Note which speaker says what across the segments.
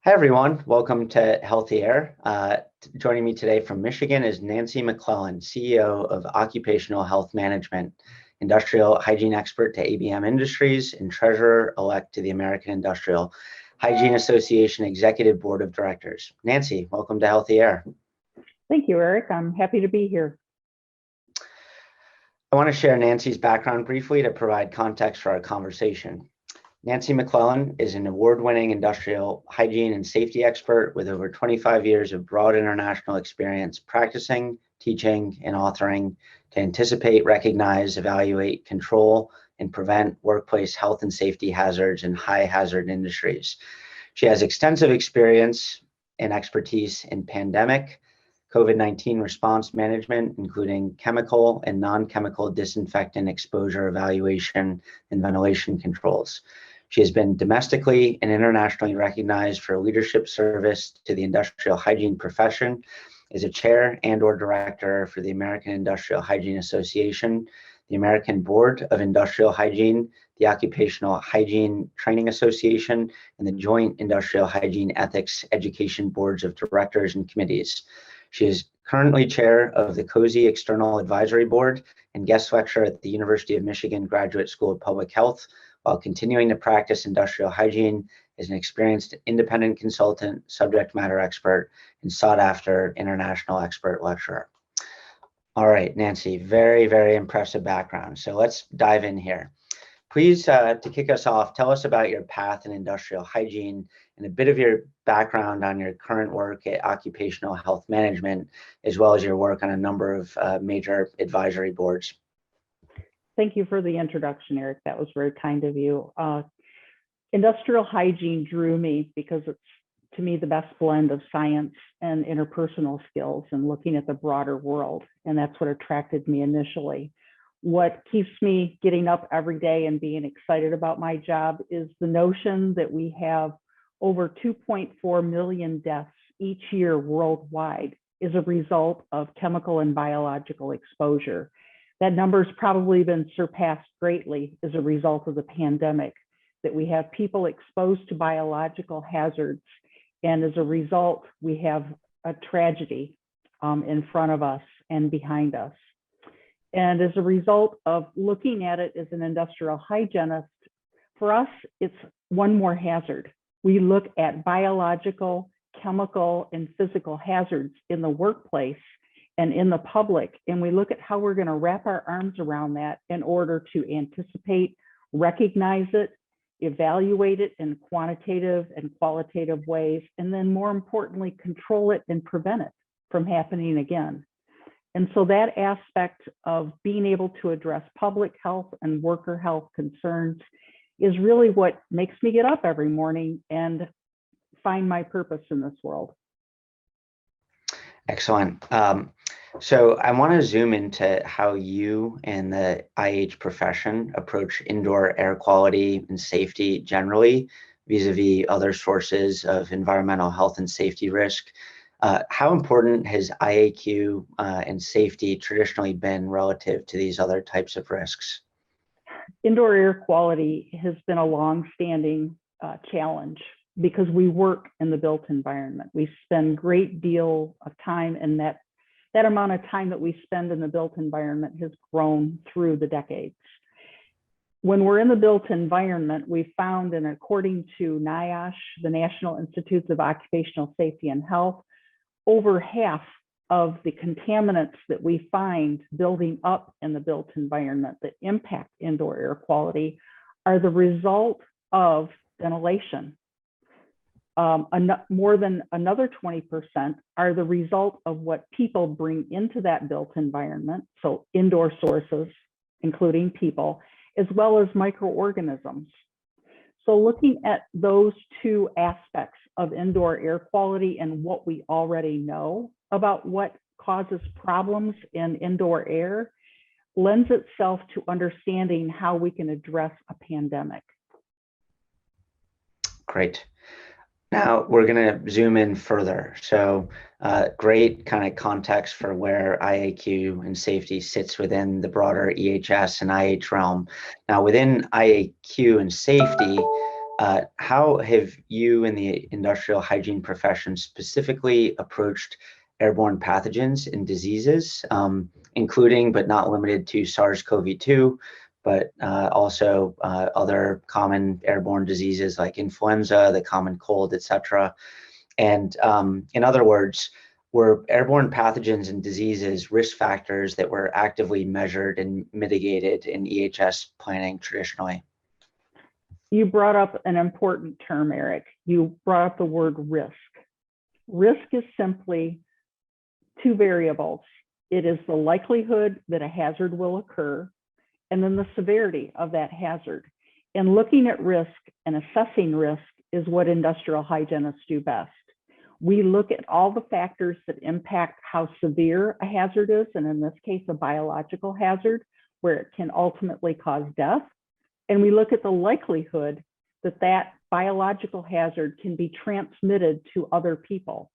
Speaker 1: Hi, everyone. Welcome to Healthy Air. Joining me today from Michigan is Nancy McClellan, CEO of Occupational Health Management, industrial hygiene expert to ABM Industries, and treasurer-elect to the American Industrial Hygiene Association Executive Board of Directors. Nancy, welcome to Healthy Air.
Speaker 2: Thank you, Eric. I'm happy to be here.
Speaker 1: I want to share Nancy's background briefly to provide context for our conversation. Nancy McClellan is an award-winning industrial hygiene and safety expert with over 25 years of broad international experience practicing, teaching, and authoring to anticipate, recognize, evaluate, control, and prevent workplace health and safety hazards in high-hazard industries. She has extensive experience and expertise in pandemic, COVID-19 response management, including chemical and non-chemical disinfectant exposure evaluation and ventilation controls. She has been domestically and internationally recognized for leadership service to the industrial hygiene profession, is a chair and/or director for the American Industrial Hygiene Association, the American Board of Industrial Hygiene, the Occupational Hygiene Training Association, and the Joint Industrial Hygiene Ethics Education Boards of Directors and Committees. She is currently chair of the COHSE External Advisory Board and guest lecturer at the University of Michigan Graduate School of Public Health, while continuing to practice industrial hygiene as an experienced independent consultant, subject matter expert, and sought-after international expert lecturer. All right, Nancy, very, very impressive background. So let's dive in here. Please, to kick us off, tell us about your path in industrial hygiene and a bit of your background on your current work at Occupational Health Management, as well as your work on a number of major advisory boards.
Speaker 2: Thank you for the introduction, Eric. That was very kind of you. Industrial hygiene drew me because it's, to me, the best blend of science and interpersonal skills and looking at the broader world. And that's what attracted me initially. What keeps me getting up every day and being excited about my job is the notion that we have over 2.4 million deaths each year worldwide as a result of chemical and biological exposure. That number's probably been surpassed greatly as a result of the pandemic, that we have people exposed to biological hazards. And as a result, we have a tragedy in front of us and behind us. And as a result of looking at it as an industrial hygienist, for us, it's one more hazard. We look at biological, chemical, and physical hazards in the workplace and in the public, and we look at how we're going to wrap our arms around that in order to anticipate, recognize it, evaluate it in quantitative and qualitative ways, and then more importantly, control it and prevent it from happening again. And so that aspect of being able to address public health and worker health concerns is really what makes me get up every morning and find my purpose in this world.
Speaker 1: Excellent. So I want to zoom into how you and the IH profession approach indoor air quality and safety generally, vis-a-vis other sources of environmental health and safety risk. How important has IAQ and safety traditionally been relative to these other types of risks?
Speaker 2: Indoor air quality has been a long-standing challenge because we work in the built environment. We spend a great deal of time, and that amount of time that we spend in the built environment has grown through the decades. When we're in the built environment, we found, and according to NIOSH, the National Institutes of Occupational Safety and Health, over half of the contaminants that we find building up in the built environment that impact indoor air quality are the result of ventilation. More than another 20% are the result of what people bring into that built environment, so indoor sources, including people, as well as microorganisms. So looking at those two aspects of indoor air quality and what we already know about what causes problems in indoor air lends itself to understanding how we can address a pandemic.
Speaker 1: Great. Now we're going to zoom in further. So great kind of context for where IAQ and safety sits within the broader EHS and IH realm. Now within IAQ and safety, How have you in the industrial hygiene profession specifically approached airborne pathogens and diseases, including but not limited to SARS-CoV-2, but also other common airborne diseases like influenza, the common cold, etc.? And in other words, were airborne pathogens and diseases risk factors that were actively measured and mitigated in EHS planning traditionally?
Speaker 2: You brought up an important term, Eric. You brought up the word risk. Risk is simply two variables. It is the likelihood that a hazard will occur, and then the severity of that hazard. And looking at risk and assessing risk is what industrial hygienists do best. We look at all the factors that impact how severe a hazard is, and in this case, a biological hazard, where it can ultimately cause death. And we look at the likelihood that that biological hazard can be transmitted to other people.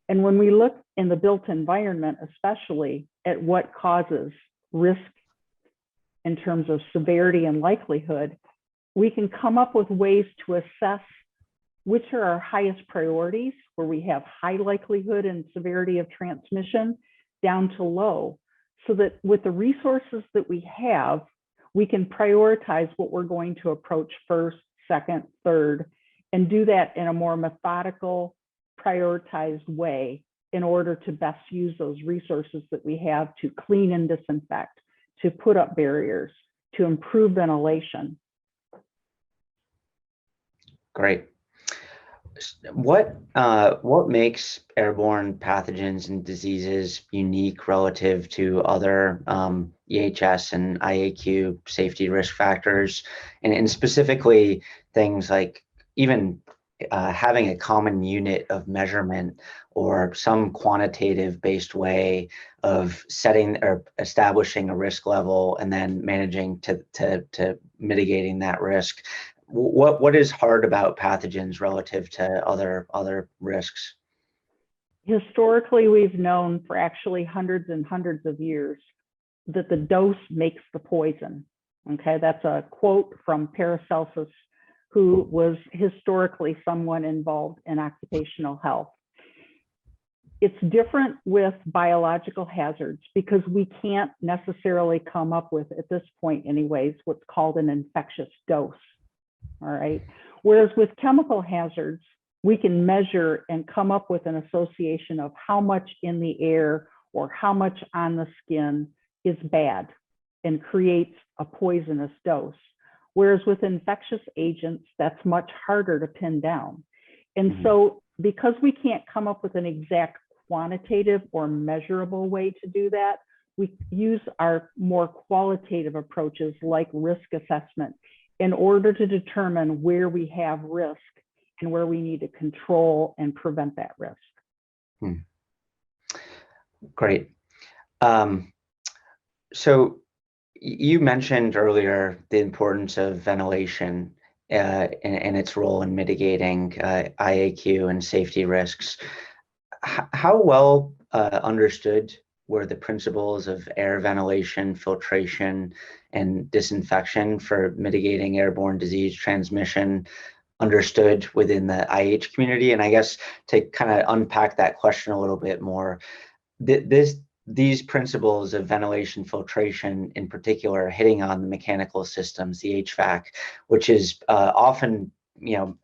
Speaker 2: And when we look in the built environment, especially at what causes risk in terms of severity and likelihood, we can come up with ways to assess which are our highest priorities, where we have high likelihood and severity of transmission, down to low, so that with the resources that we have, we can prioritize what we're going to approach first, second, third, and do that in a more methodical, prioritized way in order to best use those resources that we have to clean and disinfect, to put up barriers, to improve ventilation.
Speaker 1: Great. What makes airborne pathogens and diseases unique relative to other EHS and IAQ safety risk factors, and specifically things like even having a common unit of measurement or some quantitative based way of setting or establishing a risk level and then managing to mitigating that risk? What is hard about pathogens relative to other risks?
Speaker 2: Historically, we've known for actually hundreds and hundreds of years that the dose makes the poison. Okay, that's a quote from Paracelsus, who was historically someone involved in occupational health. It's different with biological hazards because we can't necessarily come up with, at this point anyways, what's called an infectious dose. All right. Whereas with chemical hazards, we can measure and come up with an association of how much in the air or how much on the skin is bad and creates a poisonous dose. Whereas with infectious agents, that's much harder to pin down. And so because we can't come up with an exact quantitative or measurable way to do that, we use our more qualitative approaches like risk assessment in order to determine where we have risk and where we need to control and prevent that risk.
Speaker 1: Great. So you mentioned earlier the importance of ventilation and its role in mitigating IAQ and safety risks. How well understood were the principles of air ventilation, filtration, and disinfection for mitigating airborne disease transmission understood within the IH community? And I guess to kind of unpack that question a little bit more, these principles of ventilation, filtration in particular, hitting on the mechanical systems, the HVAC, which is often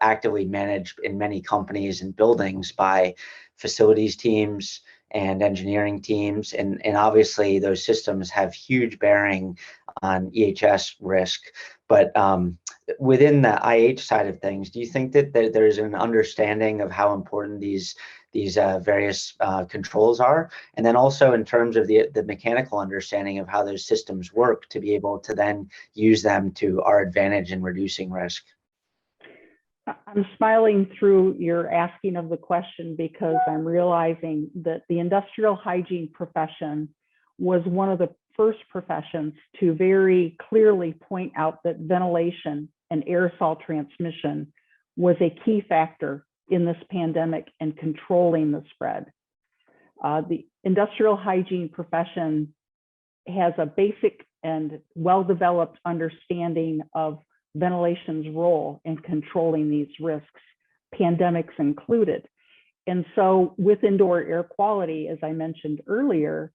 Speaker 1: actively managed in many companies and buildings by facilities teams and engineering teams, and obviously those systems have huge bearing on EHS risk. But within the IH side of things, do you think that there's an understanding of how important these various controls are, and then also in terms of the mechanical understanding of how those systems work to be able to then use them to our advantage in reducing risk?
Speaker 2: I'm smiling through your asking of the question because I'm realizing that the industrial hygiene profession was one of the first professions to very clearly point out that ventilation and aerosol transmission was a key factor in this pandemic and controlling the spread. The industrial hygiene profession has a basic and well-developed understanding of ventilation's role in controlling these risks, pandemics included. And so with indoor air quality, as I mentioned earlier,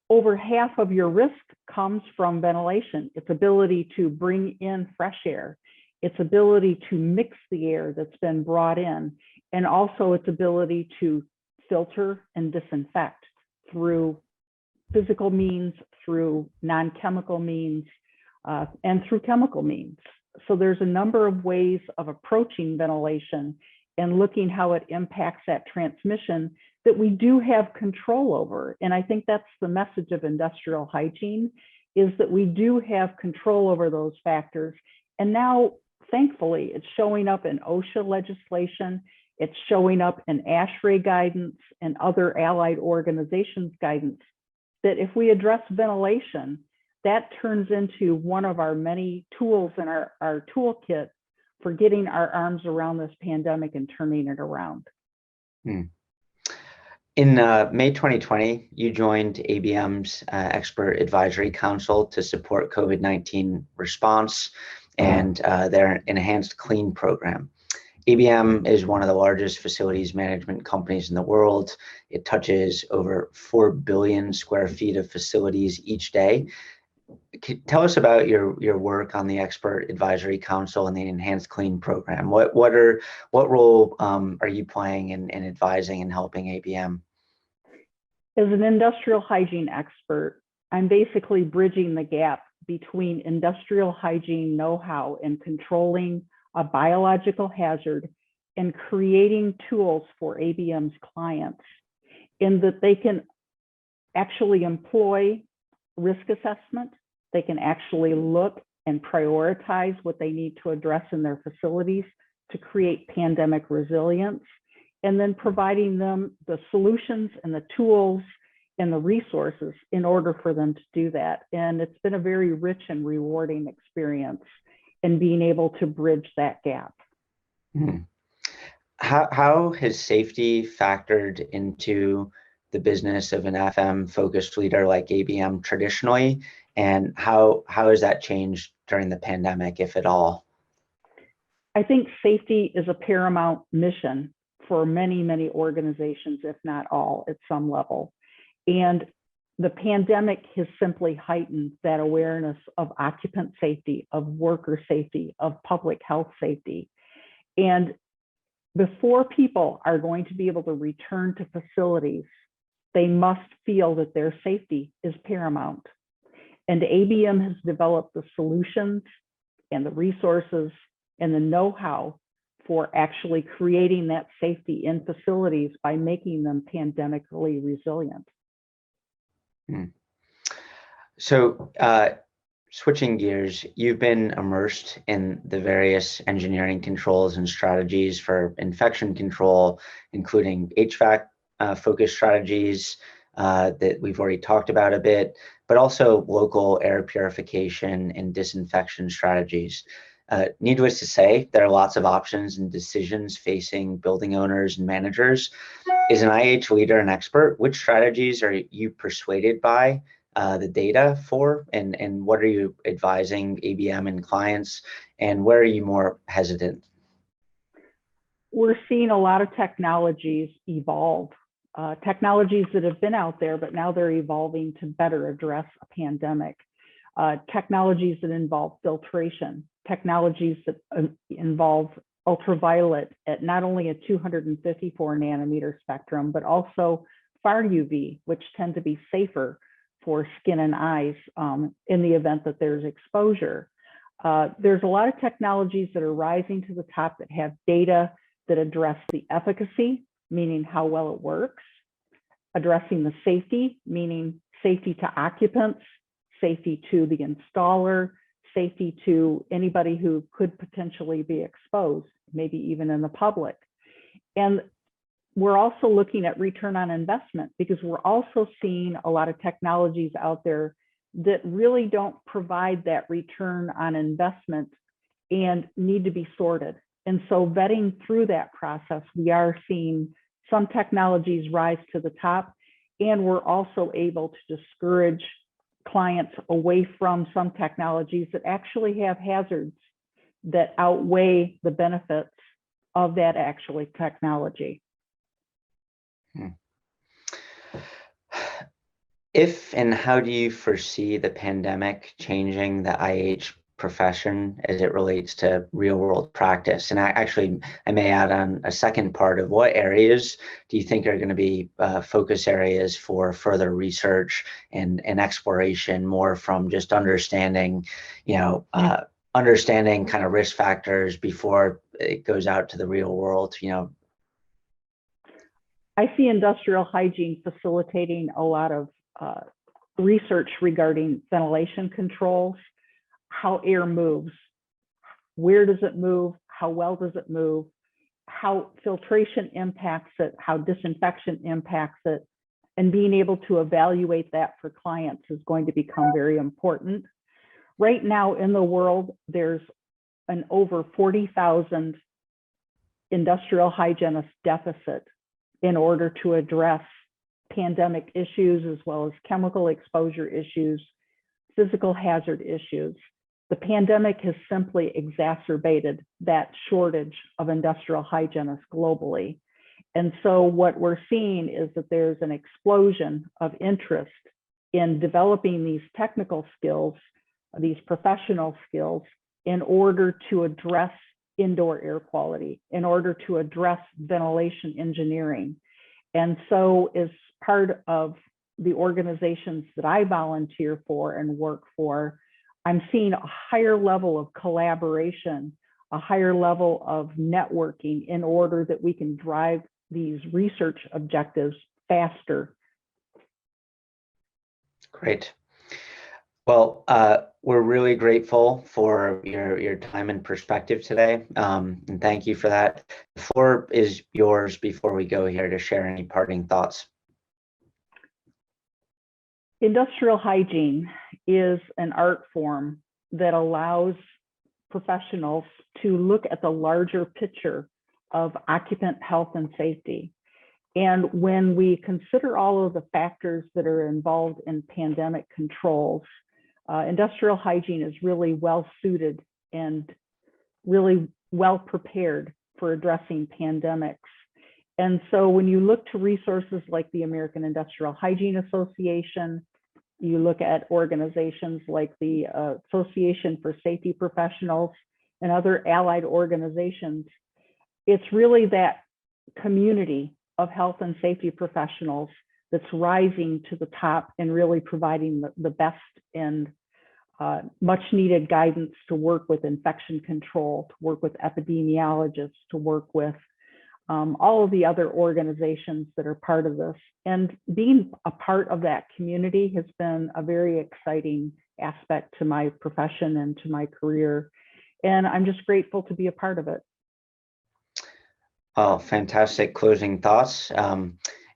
Speaker 2: over half of your risk comes from ventilation, its ability to bring in fresh air, its ability to mix the air that's been brought in, and also its ability to filter and disinfect through physical means, through non-chemical means, and through chemical means. So there's a number of ways of approaching ventilation and looking how it impacts that transmission that we do have control over. And I think that's the message of industrial hygiene, is that we do have control over those factors. And now, thankfully, it's showing up in OSHA legislation, it's showing up in ASHRAE guidance and other allied organizations guidance, that if we address ventilation, that turns into one of our many tools in our toolkit for getting our arms around this pandemic and turning it around.
Speaker 1: In May 2020, you joined ABM's Expert Advisory Council to support COVID-19 response and their Enhanced Clean program. ABM is one of the largest facilities management companies in the world. It touches over 4 billion square feet of facilities each day. Tell us about your work on the Expert Advisory Council and the Enhanced Clean program. What role are you playing in advising and helping ABM?
Speaker 2: As an industrial hygiene expert, I'm basically bridging the gap between industrial hygiene know-how in controlling a biological hazard and creating tools for ABM's clients in that they can actually employ risk assessment. They can actually look and prioritize what they need to address in their facilities to create pandemic resilience, and then providing them the solutions and the tools and the resources in order for them to do that. And it's been a very rich and rewarding experience in being able to bridge that gap.
Speaker 1: How has safety factored into the business of an FM-focused leader like ABM traditionally, and how has that changed during the pandemic, if at all?
Speaker 2: I think safety is a paramount mission for many, many organizations, if not all, at some level. And the pandemic has simply heightened that awareness of occupant safety, of worker safety, of public health safety. And before people are going to be able to return to facilities, they must feel that their safety is paramount. And ABM has developed the solutions and the resources and the know-how for actually creating that safety in facilities by making them pandemically resilient.
Speaker 1: So switching gears, you've been immersed in the various engineering controls and strategies for infection control, including HVAC focused strategies that we've already talked about a bit, but also local air purification and disinfection strategies. Needless to say, there are lots of options and decisions facing building owners and managers. As an IH leader and expert, which strategies are you persuaded by the data for, and what are you advising ABM and clients, and where are you more hesitant?
Speaker 2: We're seeing a lot of technologies evolve, technologies that have been out there, but now they're evolving to better address a pandemic. Technologies that involve filtration, technologies that involve ultraviolet at not only a 254 nanometer spectrum, but also far UV, which tend to be safer for skin and eyes in the event that there's exposure. There's a lot of technologies that are rising to the top that have data that address the efficacy, meaning how well it works, addressing the safety, meaning safety to occupants, safety to the installer, safety to anybody who could potentially be exposed, maybe even in the public. And we're also looking at return on investment, because we're also seeing a lot of technologies out there that really don't provide that return on investment and need to be sorted. And so vetting through that process, we are seeing some technologies rise to the top, and we're also able to discourage clients away from some technologies that actually have hazards that outweigh the benefits of that actually technology.
Speaker 1: If and how do you foresee the pandemic changing the IH profession as it relates to real world practice? And I may add on a second part of what areas do you think are going to be focus areas for further research and exploration, more from just understanding, understanding kind of risk factors before it goes out to the real world,
Speaker 2: I see industrial hygiene facilitating a lot of research regarding ventilation controls, how air moves, where does it move, how well does it move, how filtration impacts it, how disinfection impacts it, and being able to evaluate that for clients is going to become very important. Right now in the world, there's an over 40,000 industrial hygienist deficit in order to address pandemic issues, as well as chemical exposure issues, physical hazard issues. The pandemic has simply exacerbated that shortage of industrial hygienists globally. And so what we're seeing is that there's an explosion of interest in developing these technical skills, these professional skills, in order to address indoor air quality, in order to address ventilation engineering. And so as part of the organizations that I volunteer for and work for, I'm seeing a higher level of collaboration, a higher level of networking in order that we can drive these research objectives faster.
Speaker 1: Great. Well, we're really grateful for your time and perspective today, and thank you for that. The floor is yours before we go here to share any parting thoughts.
Speaker 2: Industrial hygiene is an art form that allows professionals to look at the larger picture of occupant health and safety. And when we consider all of the factors that are involved in pandemic controls, industrial hygiene is really well suited and really well prepared for addressing pandemics. And so when you look to resources like the American Industrial Hygiene Association, you look at organizations like the Association for Safety Professionals and other allied organizations, it's really that community of health and safety professionals that's rising to the top and really providing the best and much needed guidance to work with infection control, to work with epidemiologists, to work with all of the other organizations that are part of this. And being a part of that community has been a very exciting aspect to my profession and to my career. And I'm just grateful to be a part of it.
Speaker 1: Oh, fantastic closing thoughts.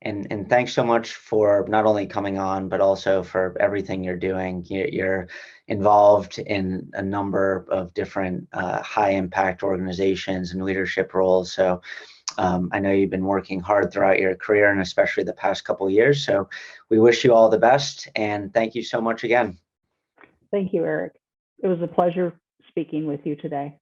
Speaker 1: And thanks so much for not only coming on, but also for everything you're doing. You're involved in a number of different high impact organizations and leadership roles. So I know you've been working hard throughout your career and especially the past couple of years. So we wish you all the best and thank you so much again.
Speaker 2: Thank you, Eric. It was a pleasure speaking with you today.